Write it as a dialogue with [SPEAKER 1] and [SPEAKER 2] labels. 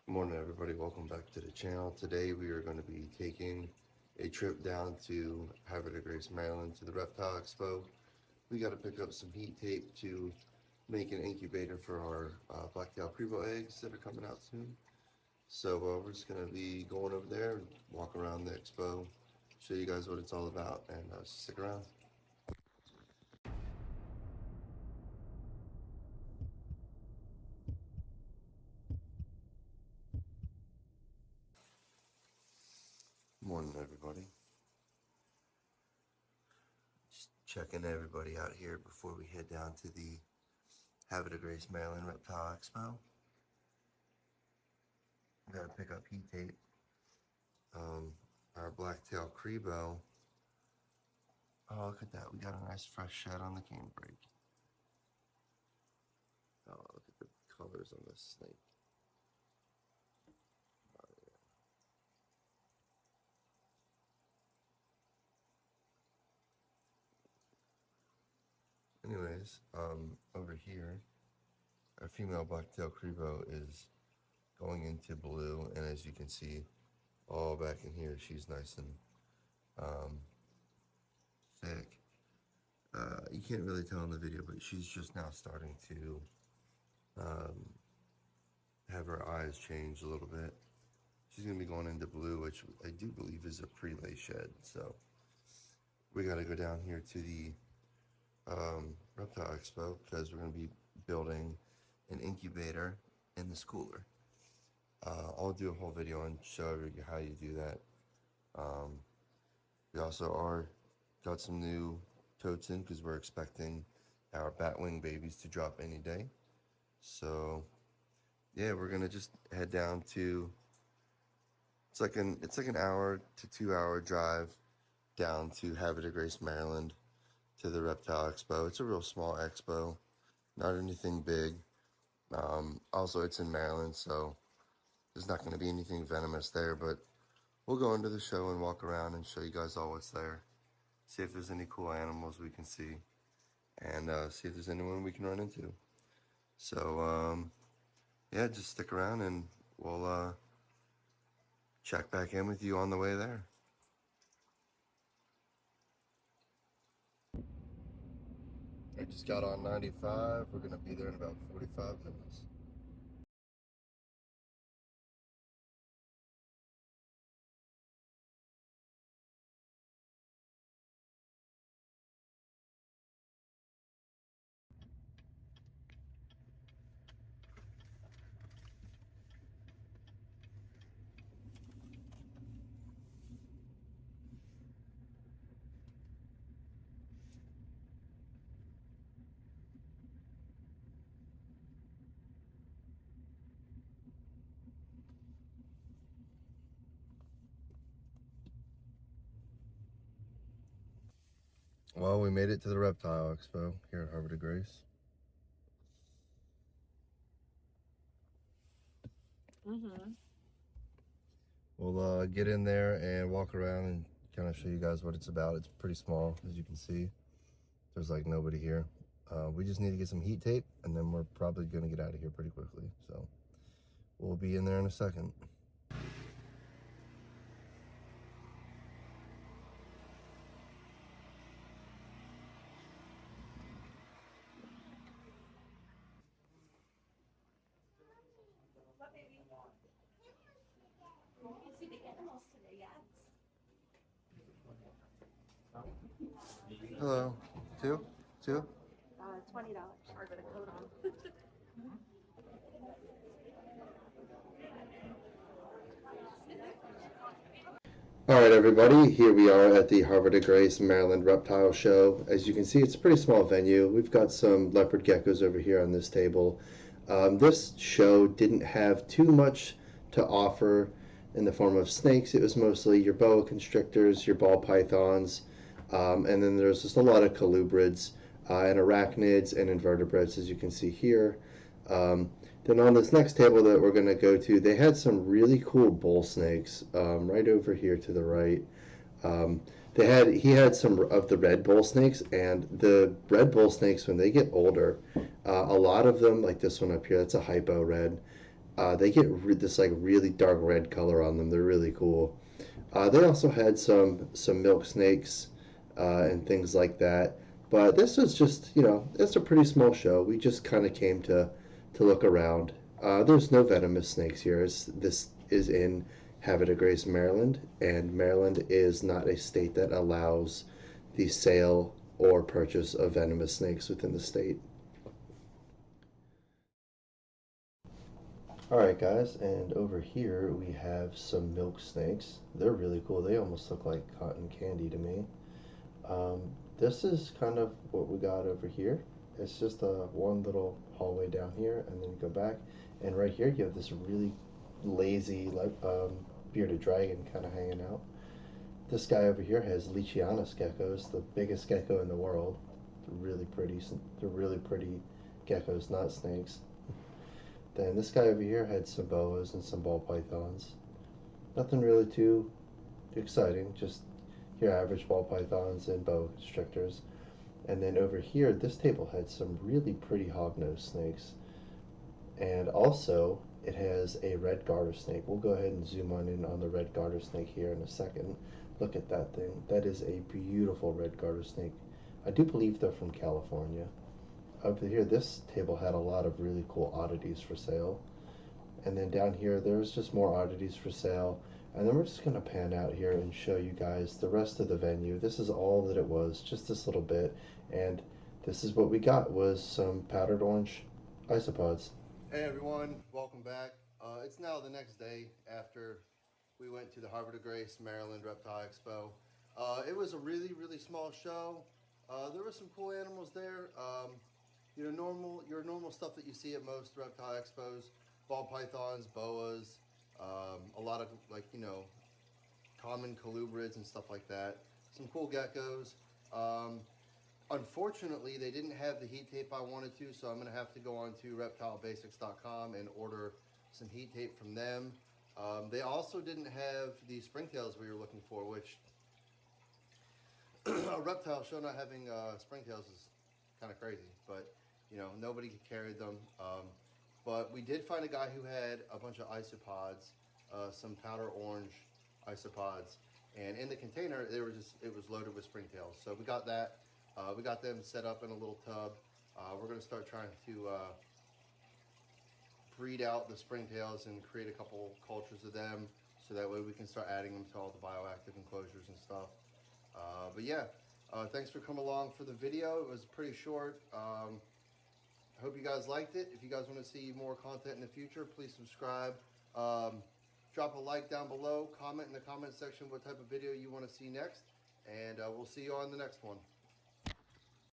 [SPEAKER 1] Good morning, everybody. Welcome back to the channel. Today we are going to be taking a trip down to Havre, Maryland to the Reptile Expo. We got to pick up some heat tape to make an incubator for our black-tailed crebo eggs that are coming out soon. So we're just going to be going over there, walk around the expo, show you guys what it's all about, and stick around. Morning, everybody. Just checking everybody out here before we head down to the Havre, Maryland Reptile Expo. We gotta pick up heat tape. Our black-tailed crebo. Oh, look at that. We got a nice fresh shed on the cane brake. Oh, look at the colors on this snake. Oh, yeah. Anyways, over here, our female black-tailed crebo is going into blue, and as you can see, all back in here, she's nice and thick. You can't really tell in the video, but she's just now starting to have her eyes change a little bit. She's going to be going into blue, which I do believe is a pre-lay shed. So we got to go down here to the Reptile Expo because we're going to be building an incubator in the schooler. I'll do a whole video and show you how you do that. We also got some new totes in because we're expecting our batwing babies to drop any day. So yeah, we're gonna just head down to. It's like an hour to 2 hour drive down to Havre, Maryland, to the Reptile Expo. It's a real small expo, not anything big. Also, it's in Maryland, so there's not going to be anything venomous there. But we'll go into the show and walk around and show you guys all what's there. See if there's any cool animals we can see, and see if there's anyone we can run into. So yeah, just stick around and we'll check back in with you on the way there. I just got on 95. We're gonna be there in about 45 minutes. Well, we made it to the Reptile Expo here at Havre de Grace. We'll get in there and walk around and kind of show you guys what it's about. It's pretty small, as you can see. There's like nobody here. We just need to get some heat tape, and then we're probably going to get out of here pretty quickly. So we'll be in there in a second. Hello. Two? $20.
[SPEAKER 2] Or with a coat on.
[SPEAKER 1] All right, everybody, here we are at the Havre de Grace, Maryland Reptile Show. As you can see, it's a pretty small venue. We've got some leopard geckos over here on this table. This show didn't have too much to offer in the form of snakes. It was mostly your boa constrictors, your ball pythons, and then there's just a lot of colubrids and arachnids and invertebrates, as you can see here. Then on this next table that we're going to go to, they had some really cool bull snakes right over here to the right. He had some of the red bull snakes, and the red bull snakes, when they get older, a lot of them, like this one up here, that's a hypo red. They get this like really dark red color on them. They're really cool. They also had some milk snakes and things like that. But this was just, it's a pretty small show. We just kind of came to look around. There's no venomous snakes here. This is in Havre, Maryland, and Maryland is not a state that allows the sale or purchase of venomous snakes within the state. Alright guys, and over here we have some milk snakes. They're really cool. They almost look like cotton candy to me. Um, this is kind of what we got over here. It's just one little hallway down here, and then you go back, and right here you have this really lazy, like bearded dragon kind of hanging out. This guy over here has Leachianus geckos, the biggest gecko in the world. They're really pretty. They're really pretty geckos, not snakes. Then this guy over here had some boas and some ball pythons. Nothing really too exciting, just your average ball pythons and boa constrictors. And then over here, this table had some really pretty hognose snakes. And also, it has a red garter snake. We'll go ahead and zoom on in on the red garter snake here in a second. Look at that thing. That is a beautiful red garter snake. I do believe they're from California. Over here, this table had a lot of really cool oddities for sale. And then down here, there's just more oddities for sale. And then we're just going to pan out here and show you guys the rest of the venue. This is all that it was, just this little bit. And this is what we got, was some powdered orange isopods. Hey everyone, welcome back. It's now the next day after we went to the Havre de Grace, Maryland Reptile Expo. It was a really, really small show. There were some cool animals there. Your normal stuff that you see at most reptile expos, ball pythons, boas, a lot of common colubrids and stuff like that. Some cool geckos. Unfortunately, they didn't have the heat tape I wanted to, so I'm going to have to go on to reptilebasics.com and order some heat tape from them. They also didn't have the springtails we were looking for, which a reptile show not having springtails is kind of crazy, but nobody carried them. But we did find a guy who had a bunch of isopods, some powder orange isopods, and in the container it was loaded with springtails. So we got that. We got them set up in a little tub. We're going to start trying to breed out the springtails and create a couple cultures of them, so that way we can start adding them to all the bioactive enclosures and stuff. But yeah, thanks for coming along for the video. It was pretty short. I hope you guys liked it. If you guys want to see more content in the future, please subscribe. Drop a like down below. Comment in the comment section what type of video you want to see next. And we'll see you on the next one.